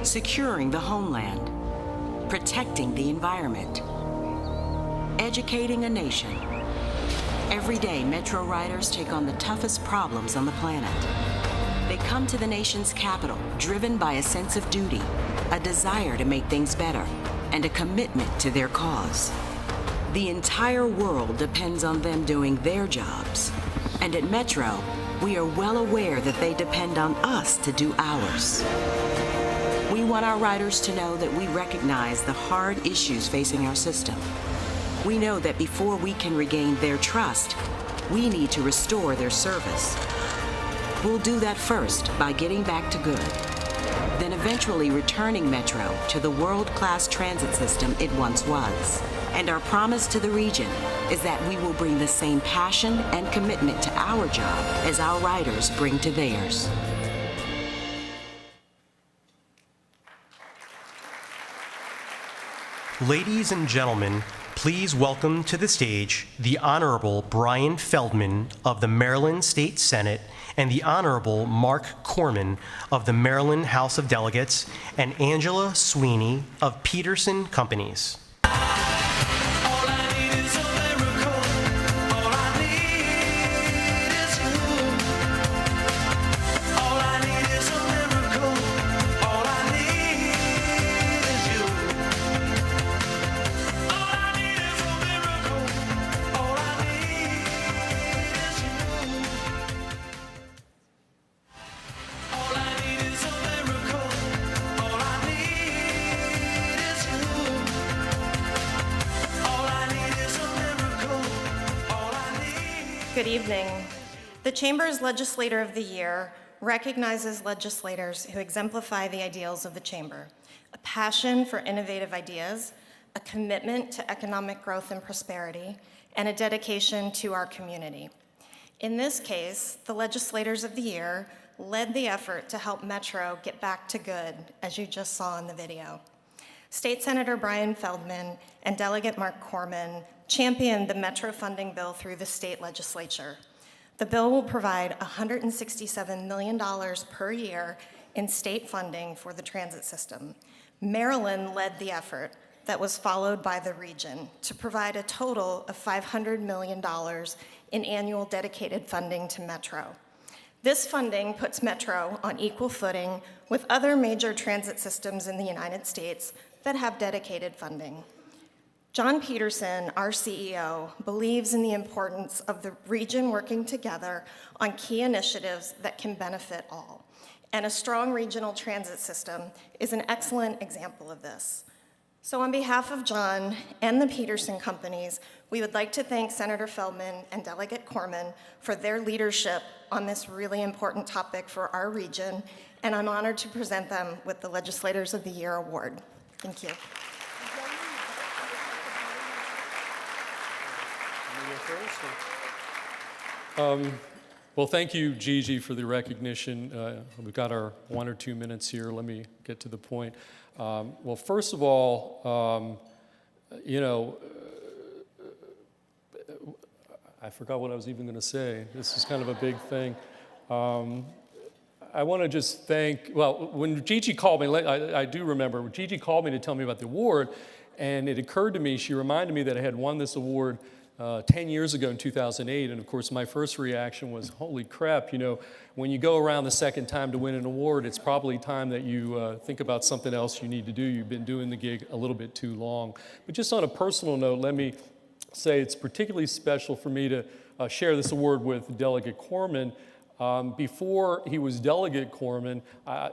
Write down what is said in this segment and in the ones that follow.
securing the homeland, protecting the environment, educating a nation. Every day, Metro riders take on the toughest problems on the planet. They come to the nation's capital, driven by a sense of duty, a desire to make things better, and a commitment to their cause. The entire world depends on them doing their jobs. And at Metro, we are well aware that they depend on us to do ours. We want our riders to know that we recognize the hard issues facing our system. We know that before we can regain their trust, we need to restore their service. We'll do that first by getting back to good, then eventually returning Metro to the world-class transit system it once was. And our promise to the region is that we will bring the same passion and commitment to our job as our riders bring to theirs. Ladies and gentlemen, please welcome to the stage the Honorable Brian Feldman of the Maryland State Senate and the Honorable Marc Korman of the Maryland House of Delegates and Angela Sweeney of Peterson Companies. Good evening. The Chamber's Legislator of the Year recognizes legislators who exemplify the ideals of the Chamber: a passion for innovative ideas, a commitment to economic growth and prosperity, and a dedication to our community. In this case, the Legislators of the Year led the effort to help Metro get back to good, as you just saw in the video. State Senator Brian Feldman and Delegate Marc Korman championed the Metro funding bill through the state legislature. The bill will provide $167 million per year in state funding for the transit system. Maryland led the effort that was followed by the region to provide a total of $500 million in annual dedicated funding to Metro. This funding puts Metro on equal footing with other major transit systems in the United States that have dedicated funding. John Peterson, our CEO, believes in the importance of the region working together on key initiatives that can benefit all. And a strong regional transit system is an excellent example of this. So on behalf of John and the Peterson companies, we would like to thank Senator Feldman and Delegate Korman for their leadership on this really important topic for our region, and I'm honored to present them with the Legislators of the Year award. Thank you. Well, thank you, Gigi, for the recognition. We've got our 1 or 2 minutes here. Let me get to the point. Well, first of all, I forgot what I was even going to say. This is kind of a big thing. I want to just thank, well, when Gigi called me, I do remember, when Gigi called me to tell me about the award, and it occurred to me, she reminded me that I had won this award 10 years ago in 2008, and of course my first reaction was, holy crap, when you go around the second time to win an award, it's probably time that you think about something else you need to do. You've been doing the gig a little bit too long. But just on a personal note, let me say it's particularly special for me to share this award with Delegate Korman. Before he was Delegate Korman,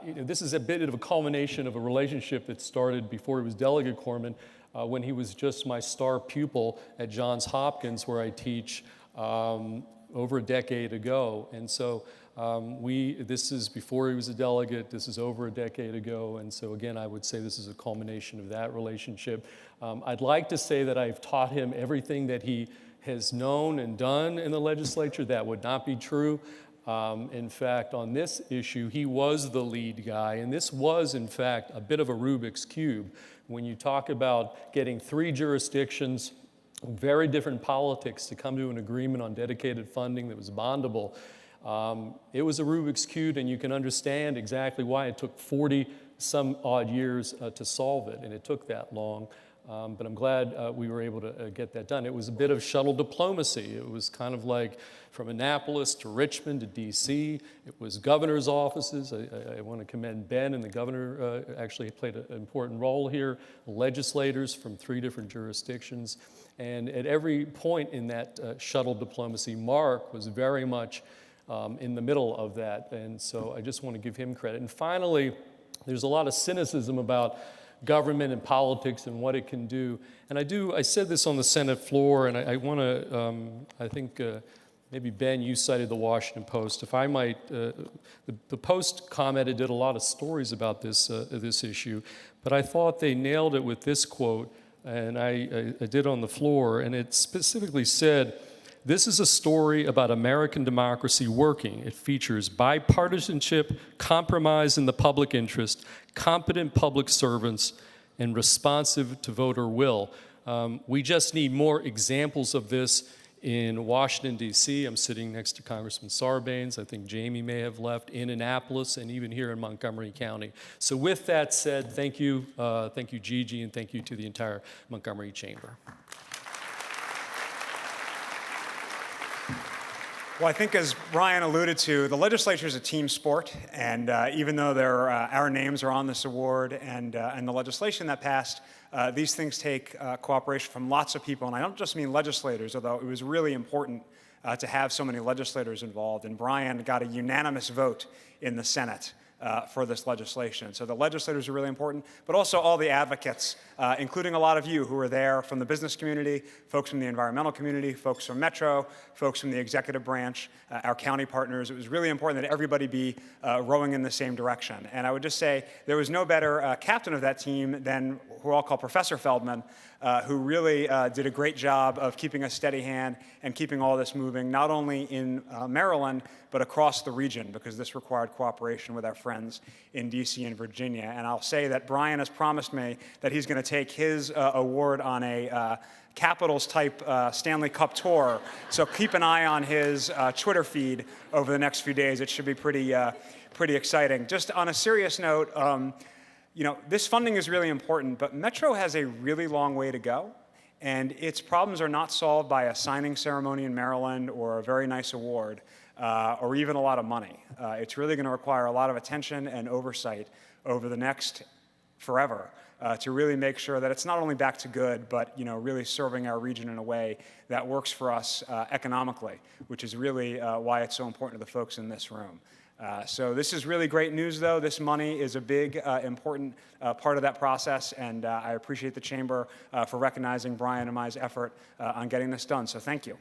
this is a bit of a culmination of a relationship that started before he was Delegate Korman, when he was just my star pupil at Johns Hopkins, where I teach, over a decade ago. And so this is before he was a delegate, this is over a decade ago, and so again, I would say this is a culmination of that relationship. I'd like to say that I've taught him everything that he has known and done in the legislature. That would not be true. In fact, on this issue, he was the lead guy, and this was, in fact, a bit of a Rubik's Cube. When you talk about getting 3 jurisdictions, very different politics, to come to an agreement on dedicated funding that was bondable, It was a Rubik's Cube, and you can understand exactly why it took 40 some odd years to solve it, and it took that long. But I'm glad we were able to get that done. It was a bit of shuttle diplomacy. It was kind of like from Annapolis to Richmond to DC. It was governor's offices. I want to commend Ben, and the governor actually played an important role here. Legislators from 3 different jurisdictions. And at every point in that shuttle diplomacy, Marc was very much in the middle of that. And so I just want to give him credit. And finally, there's a lot of cynicism about government and politics and what it can do. And I said this on the Senate floor, and I want to, I think maybe Ben, you cited the Washington Post. If I might, the Post commented, did a lot of stories about this issue, but I thought they nailed it with this quote, and I did on the floor, and it specifically said, "This is a story about American democracy working. It features bipartisanship, compromise in the public interest, competent public servants, and responsive to voter will." We just need more examples of this in Washington, D.C. I'm sitting next to Congressman Sarbanes. I think Jamie may have left, in Annapolis, and even here in Montgomery County. So with that said, thank you, Gigi, and thank you to the entire Montgomery Chamber. Well, I think as Brian alluded to, the legislature is a team sport, and even though our names are on this award and the legislation that passed, these things take cooperation from lots of people, and I don't just mean legislators, although it was really important to have so many legislators involved, and Brian got a unanimous vote in the Senate for this legislation. So the legislators are really important, but also all the advocates, including a lot of you who are there from the business community, folks from the environmental community, folks from Metro, folks from the executive branch, our county partners. It was really important that everybody be rowing in the same direction. And I would just say there was no better captain of that team than who I'll call Professor Feldman, who really did a great job of keeping a steady hand and keeping all this moving, not only in Maryland, but across the region, because this required cooperation with our friends in DC and Virginia. And I'll say that Brian has promised me that he's going to take his award on a Capitals-type Stanley Cup tour. So keep an eye on his Twitter feed over the next few days. It should be pretty exciting. Just on a serious note, you know, this funding is really important, but Metro has a really long way to go, and its problems are not solved by a signing ceremony in Maryland or a very nice award, or even a lot of money. It's really going to require a lot of attention and oversight over the next forever to really make sure that it's not only back to good, but really serving our region in a way that works for us economically, which is really why it's so important to the folks in this room. So this is really great news, though. This money is a big, important part of that process, and I appreciate the Chamber for recognizing Brian and my effort on getting this done. So thank you.